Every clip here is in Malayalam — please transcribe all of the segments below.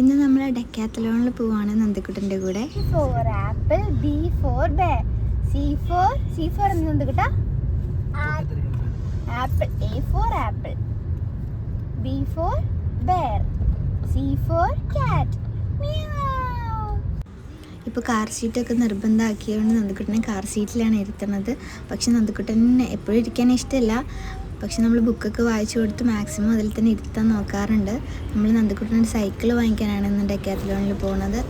ഇന്ന് നമ്മൾ ഡെക്കാത്തലോണിൽ പോവാണ് നന്ദക്കുട്ടൻ്റെ കൂടെ. For apple, B for bear, C for നന്ദക്കുട്ട apple, A for apple, B for bear, C for cat. ഇപ്പോൾ കാർ സീറ്റൊക്കെ നിർബന്ധമാക്കിയതുകൊണ്ട് നന്ദക്കുട്ടനെ കാർ സീറ്റിലാണ് ഇരുത്തുന്നത്. പക്ഷെ നന്ദക്കുട്ടൻ എപ്പോഴും ഇരിക്കാൻ ഇഷ്ടമല്ല. പക്ഷെ നമ്മൾ ബുക്കൊക്കെ വായിച്ചു കൊടുത്ത് മാക്സിമം അതിൽ തന്നെ ഇരുത്താൻ നോക്കാറുണ്ട്. നമ്മൾ നന്ദക്കുട്ടൻ്റെ സൈക്കിൾ വാങ്ങിക്കാനാണ് ഇന്ന് ഡെക്കാത്തലോണിൽ പോകുന്നത്.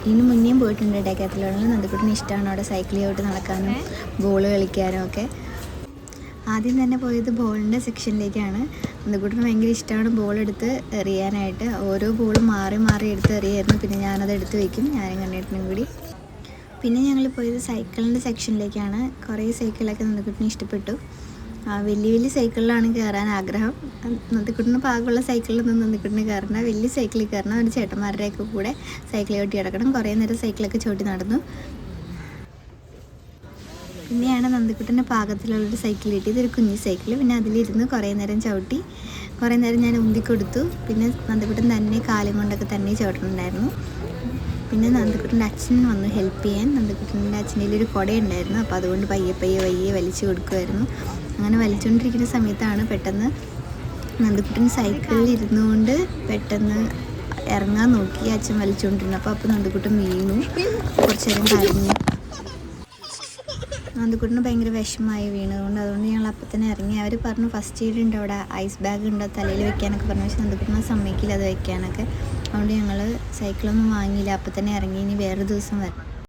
ഇതിന് മുന്നേയും പോയിട്ടുണ്ട് ഡെക്കാത്തലോണിൽ. നന്ദക്കുട്ടന് ഇഷ്ടമാണ് അവിടെ സൈക്കിൾ ചവിട്ടി നടക്കാനും ബോൾ കളിക്കാനും ഒക്കെ. ആദ്യം തന്നെ പോയത് ബോളിൻ്റെ സെക്ഷനിലേക്കാണ്. നന്ദക്കുട്ടന് ഭയങ്കര ഇഷ്ടമാണ് ബോൾ എടുത്ത് എറിയാനായിട്ട്. ഓരോ ബോളും മാറി മാറി എടുത്ത് എറിയായിരുന്നു. പിന്നെ ഞാനത് എടുത്ത് വയ്ക്കും, ഞാനും കണ്ണേട്ടനും കൂടി. പിന്നെ ഞങ്ങൾ പോയത് സൈക്കിളിൻ്റെ സെക്ഷനിലേക്കാണ്. കുറേ സൈക്കിളൊക്കെ നന്ദക്കുട്ടന് ഇഷ്ടപ്പെട്ടു. വലിയ വലിയ സൈക്കിളിലാണ് കയറാൻ ആഗ്രഹം. നന്ദക്കുട്ടന് പാകമുള്ള സൈക്കിളിലൊന്നും നന്ദക്കുട്ടന് കയറണ്ട, വലിയ സൈക്കിളിൽ കയറണം. ഒരു ചേട്ടന്മാരുടെയൊക്കെ കൂടെ സൈക്കിൾ ചവിട്ടി കിടക്കണം. കുറേ നേരം സൈക്കിളൊക്കെ ചവിട്ടി നടന്നു. പിന്നെയാണ് നന്ദക്കുട്ടൻ്റെ പാകത്തിലുള്ളൊരു സൈക്കിൾ കിട്ടി. ഇതൊരു കുഞ്ഞി സൈക്കിൾ. പിന്നെ അതിലിരുന്ന് കുറേ നേരം ചവിട്ടി. കുറേ നേരം ഞാൻ ഉന്തിക്കൊടുത്തു. പിന്നെ നന്ദക്കുട്ടൻ തന്നെ കാലും കൊണ്ടൊക്കെ തന്നെ ചവിട്ടുന്നുണ്ടായിരുന്നു. പിന്നെ നന്ദക്കുട്ടൻ്റെ അച്ഛൻ വന്നു ഹെൽപ്പ് ചെയ്യാൻ. നന്ദക്കുട്ടൻ്റെ അച്ഛൻ്റെ ഒരു കുട ഉണ്ടായിരുന്നു. അപ്പോൾ അതുകൊണ്ട് പയ്യെ വലിച്ചു കൊടുക്കുമായിരുന്നു. അങ്ങനെ വലിച്ചുകൊണ്ടിരിക്കുന്ന സമയത്താണ് പെട്ടെന്ന് നന്ദക്കുട്ടൻ സൈക്കിളിൽ ഇരുന്നുകൊണ്ട് പെട്ടെന്ന് ഇറങ്ങാൻ നോക്കി. അച്ഛൻ വലിച്ചുകൊണ്ടിരുന്നു. അപ്പോൾ നന്ദക്കുട്ടൻ വീണു. കുറച്ച് നേരം കരഞ്ഞു. നന്ദക്കുട്ടന് ഭയങ്കര വിഷമമായി വീണതുകൊണ്ട്. അതുകൊണ്ട് ഞങ്ങൾ അപ്പം തന്നെ ഇറങ്ങി. അവർ പറഞ്ഞു ഫസ്റ്റ് എയ്ഡ് ഉണ്ട് അവിടെ, ഐസ് ബാഗ് ഉണ്ട് തലയിൽ വെക്കാനൊക്കെ പറഞ്ഞു. പക്ഷേ നന്ദക്കുട്ടന് സമ്മതിക്കില്ല അത് വെക്കാനൊക്കെ. അതുകൊണ്ട് ഞങ്ങൾ സൈക്കിളൊന്നും വാങ്ങിയില്ല. അപ്പം തന്നെ ഇറങ്ങി. ഇനി വേറൊരു ദിവസം വരാം.